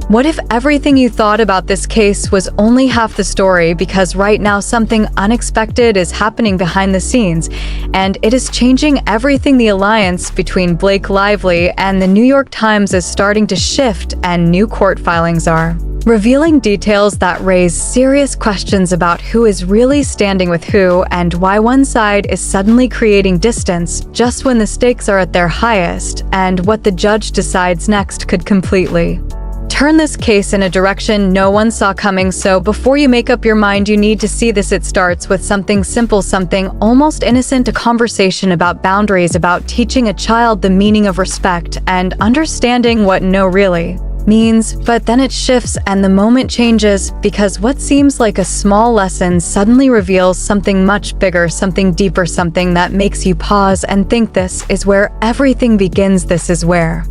What if everything you thought about this case was only half the story, because right now something unexpected is happening behind the scenes, and it is changing everything? The alliance between Blake Lively and the New York Times is starting to shift, and new court filings are revealing details that raise serious questions about who is really standing with who and why one side is suddenly creating distance just when the stakes are at their highest, and what the judge decides next could completely turn this case in a direction no one saw coming. So before you make up your mind, you need to see this. It starts with something simple, something almost innocent, a conversation about boundaries, about teaching a child the meaning of respect and understanding what no really means. But then it shifts and the moment changes, because what seems like a small lesson suddenly reveals something much bigger, something deeper, something that makes you pause and think. This is where everything begins. This is where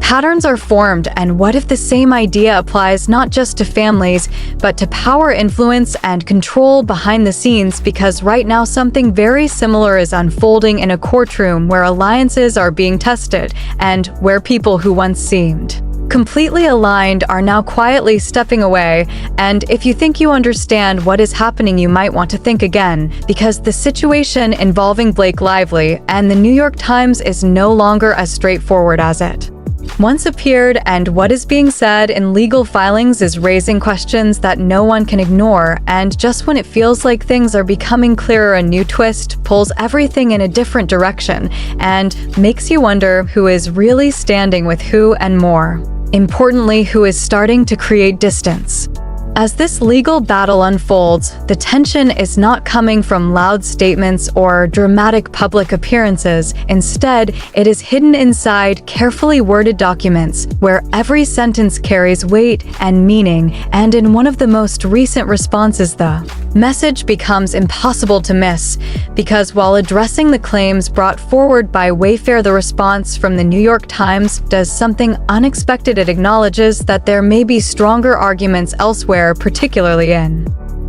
patterns are formed. And what if the same idea applies not just to families, but to power, influence, and control behind the scenes? Because right now something very similar is unfolding in a courtroom where alliances are being tested, and where people who once seemed completely aligned are now quietly stepping away. And if you think you understand what is happening, you might want to think again, because the situation involving Blake Lively and the New York Times is no longer as straightforward as it once appeared, and what is being said in legal filings is raising questions that no one can ignore. And just when it feels like things are becoming clearer, a new twist pulls everything in a different direction and makes you wonder who is really standing with who, and more importantly, who is starting to create distance. As this legal battle unfolds, the tension is not coming from loud statements or dramatic public appearances. Instead, it is hidden inside carefully worded documents where every sentence carries weight and meaning. And in one of the most recent responses, the message becomes impossible to miss, because while addressing the claims brought forward by Wayfair, the response from the New York Times does something unexpected. It acknowledges that there may be stronger arguments elsewhere, particularly in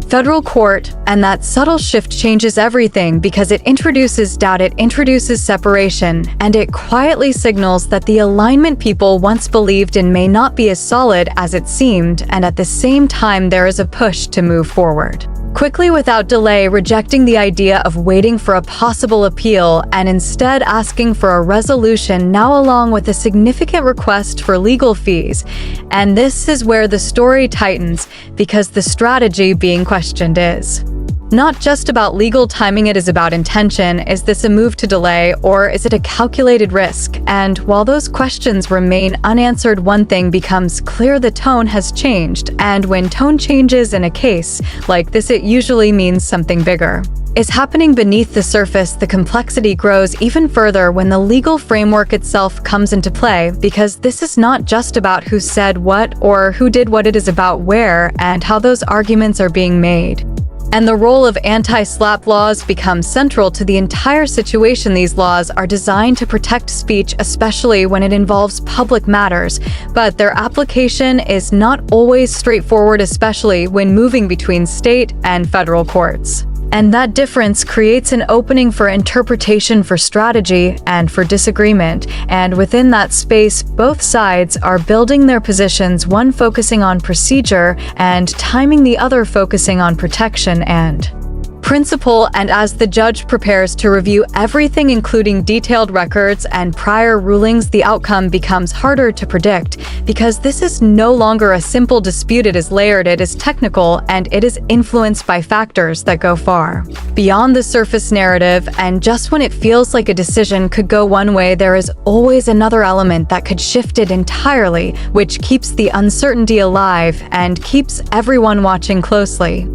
federal court, and that subtle shift changes everything, because it introduces doubt, it introduces separation, and it quietly signals that the alignment people once believed in may not be as solid as it seemed. And at the same time, there is a push to move forward quickly, without delay, rejecting the idea of waiting for a possible appeal and instead asking for a resolution now, along with a significant request for legal fees. And this is where the story tightens, because the strategy being questioned is not just about legal timing, it is about intention. Is this a move to delay, or is it a calculated risk? And while those questions remain unanswered, one thing becomes clear: the tone has changed. And when tone changes in a case like this, it usually means something bigger is happening beneath the surface. The complexity grows even further when the legal framework itself comes into play, because this is not just about who said what or who did what. It is about where and how those arguments are being made. And the role of anti-SLAPP laws becomes central to the entire situation. These laws are designed to protect speech, especially when it involves public matters, but their application is not always straightforward, especially when moving between state and federal courts. And that difference creates an opening for interpretation, for strategy, and for disagreement. And within that space, both sides are building their positions, one focusing on procedure and timing, the other focusing on protection and principle. And as the judge prepares to review everything, including detailed records and prior rulings, the outcome becomes harder to predict, because this is no longer a simple dispute. It is layered, it is technical, and it is influenced by factors that go far beyond the surface narrative. And just when it feels like a decision could go one way, there is always another element that could shift it entirely, which keeps the uncertainty alive and keeps everyone watching closely.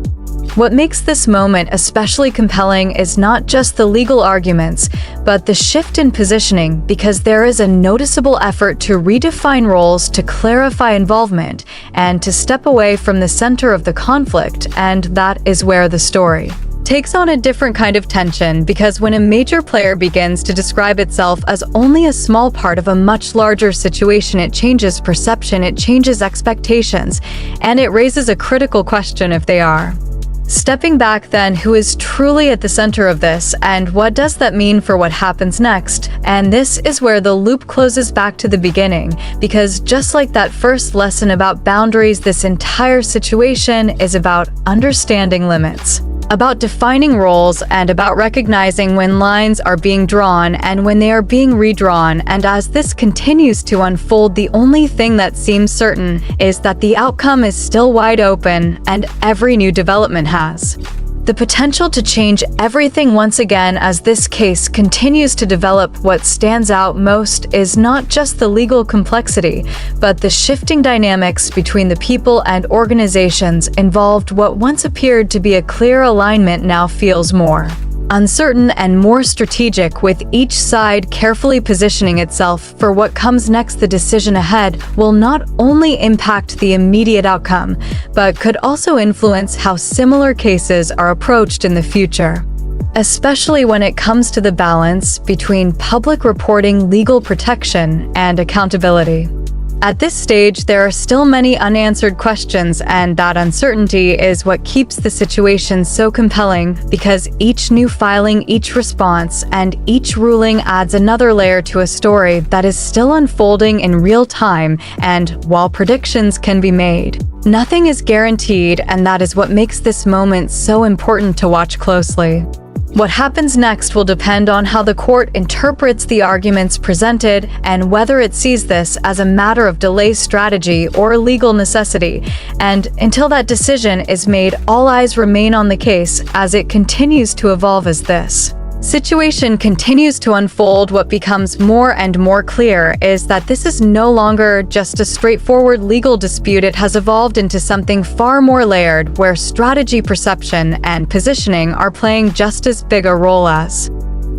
What makes this moment especially compelling is not just the legal arguments, but the shift in positioning, because there is a noticeable effort to redefine roles, to clarify involvement, and to step away from the center of the conflict. And that is where the story takes on a different kind of tension, because when a major player begins to describe itself as only a small part of a much larger situation, it changes perception, it changes expectations, and it raises a critical question: if they are Stepping back then, who is truly at the center of this, and what does that mean for what happens next? And this is where the loop closes back to the beginning, because just like that first lesson about boundaries, this entire situation is about understanding limits, about defining roles, and about recognizing when lines are being drawn and when they are being redrawn. And as this continues to unfold, the only thing that seems certain is that the outcome is still wide open, and every new development has the potential to change everything once again. As this case continues to develop, what stands out most is not just the legal complexity, but the shifting dynamics between the people and organizations involved. What once appeared to be a clear alignment now feels more uncertain and more strategic, with each side carefully positioning itself for what comes next. The decision ahead will not only impact the immediate outcome, but could also influence how similar cases are approached in the future, especially when it comes to the balance between public reporting, legal protection, and accountability. At this stage, there are still many unanswered questions, and that uncertainty is what keeps the situation so compelling, because each new filing, each response, and each ruling adds another layer to a story that is still unfolding in real time. And while predictions can be made, nothing is guaranteed, and that is what makes this moment so important to watch closely. What happens next will depend on how the court interprets the arguments presented and whether it sees this as a matter of delay strategy or legal necessity. And until that decision is made, all eyes remain on the case as it continues to evolve. As this situation continues to unfold, what becomes more and more clear is that this is no longer just a straightforward legal dispute. It has evolved into something far more layered, where strategy, perception, and positioning are playing just as big a role as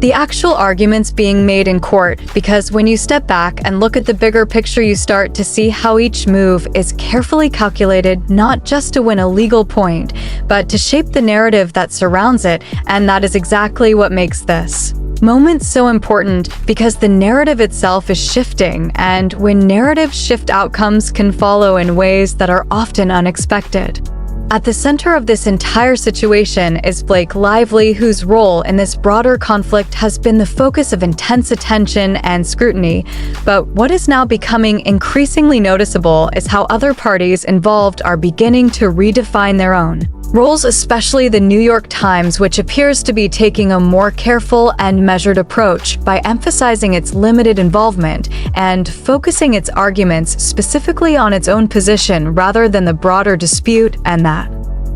the actual arguments being made in court. Because when you step back and look at the bigger picture, you start to see how each move is carefully calculated, not just to win a legal point, but to shape the narrative that surrounds it. And that is exactly what makes this moment so important, because the narrative itself is shifting, and when narratives shift, outcomes can follow in ways that are often unexpected. At the center of this entire situation is Blake Lively, whose role in this broader conflict has been the focus of intense attention and scrutiny. But what is now becoming increasingly noticeable is how other parties involved are beginning to redefine their own roles, especially the New York Times, which appears to be taking a more careful and measured approach by emphasizing its limited involvement and focusing its arguments specifically on its own position rather than the broader dispute. And that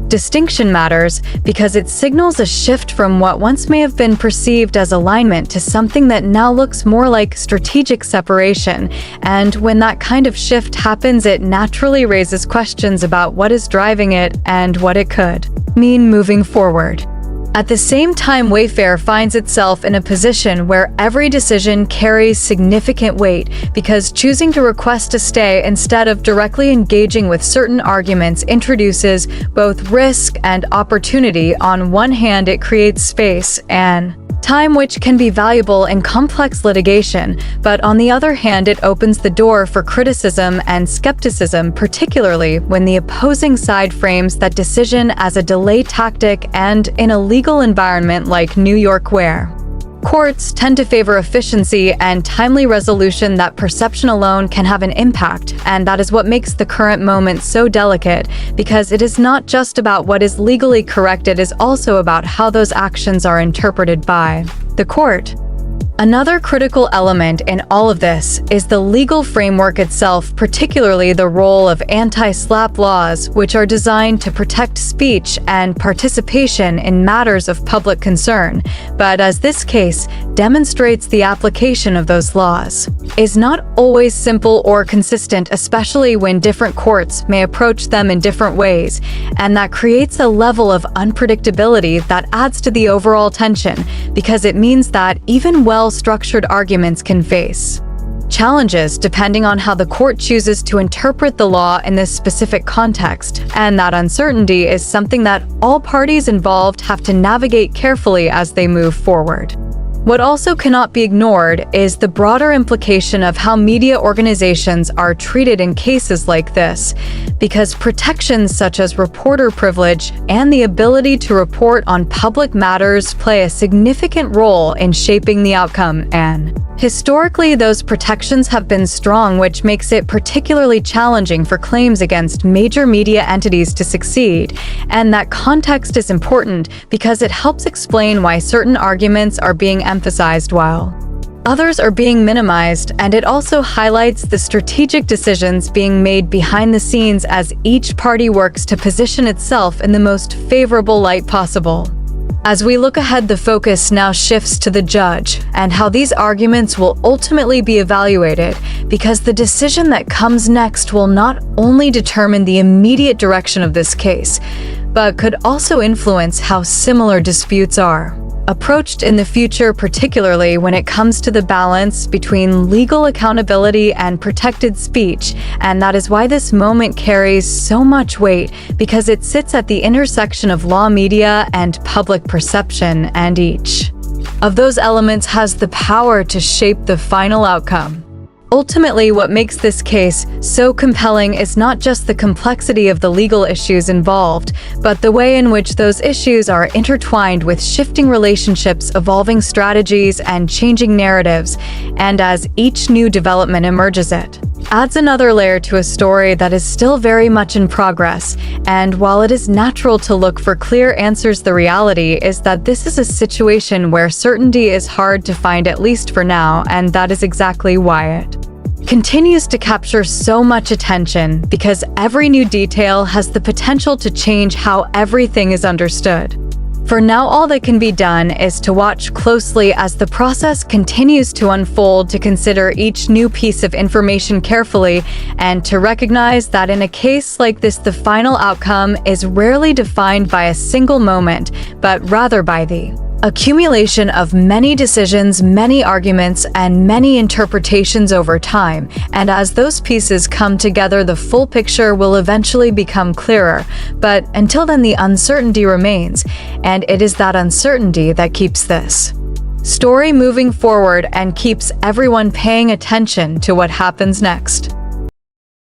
distinction matters because it signals a shift from what once may have been perceived as alignment to something that now looks more like strategic separation. And when that kind of shift happens, it naturally raises questions about what is driving it and what it could mean moving forward. At the same time, Wayfair finds itself in a position where every decision carries significant weight, because choosing to request a stay instead of directly engaging with certain arguments introduces both risk and opportunity. On one hand, it creates space and time which can be valuable in complex litigation, but on the other hand, it opens the door for criticism and skepticism, particularly when the opposing side frames that decision as a delay tactic. And in a legal environment like New York, where courts tend to favor efficiency and timely resolution, that perception alone can have an impact. And that is what makes the current moment so delicate, because it is not just about what is legally correct, it is also about how those actions are interpreted by the court. Another critical element in all of this is the legal framework itself, particularly the role of anti-SLAPP laws, which are designed to protect speech and participation in matters of public concern. But as this case demonstrates, the application of those laws is not always simple or consistent, especially when different courts may approach them in different ways. And that creates a level of unpredictability that adds to the overall tension, because it means that even well-structured arguments can face challenges depending on how the court chooses to interpret the law in this specific context. And that uncertainty is something that all parties involved have to navigate carefully as they move forward. What also cannot be ignored is the broader implication of how media organizations are treated in cases like this, because protections such as reporter privilege and the ability to report on public matters play a significant role in shaping the outcome, and historically, those protections have been strong, which makes it particularly challenging for claims against major media entities to succeed. And that context is important because it helps explain why certain arguments are being emphasized while others are being minimized, and it also highlights the strategic decisions being made behind the scenes as each party works to position itself in the most favorable light possible. As we look ahead, the focus now shifts to the judge and how these arguments will ultimately be evaluated, because the decision that comes next will not only determine the immediate direction of this case, but could also influence how similar disputes are approached in the future, particularly when it comes to the balance between legal accountability and protected speech. And that is why this moment carries so much weight, because it sits at the intersection of law, media, and public perception, and each of those elements has the power to shape the final outcome. Ultimately, what makes this case so compelling is not just the complexity of the legal issues involved, but the way in which those issues are intertwined with shifting relationships, evolving strategies, and changing narratives, and as each new development emerges, it adds another layer to a story that is still very much in progress. And while it is natural to look for clear answers, the reality is that this is a situation where certainty is hard to find, at least for now, and that is exactly why it continues to capture so much attention, because every new detail has the potential to change how everything is understood. For now, all that can be done is to watch closely as the process continues to unfold, to consider each new piece of information carefully, and to recognize that in a case like this, the final outcome is rarely defined by a single moment, but rather by the accumulation of many decisions, many arguments, and many interpretations over time. And as those pieces come together, the full picture will eventually become clearer. But until then, the uncertainty remains, and it is that uncertainty that keeps this story moving forward and keeps everyone paying attention to what happens next.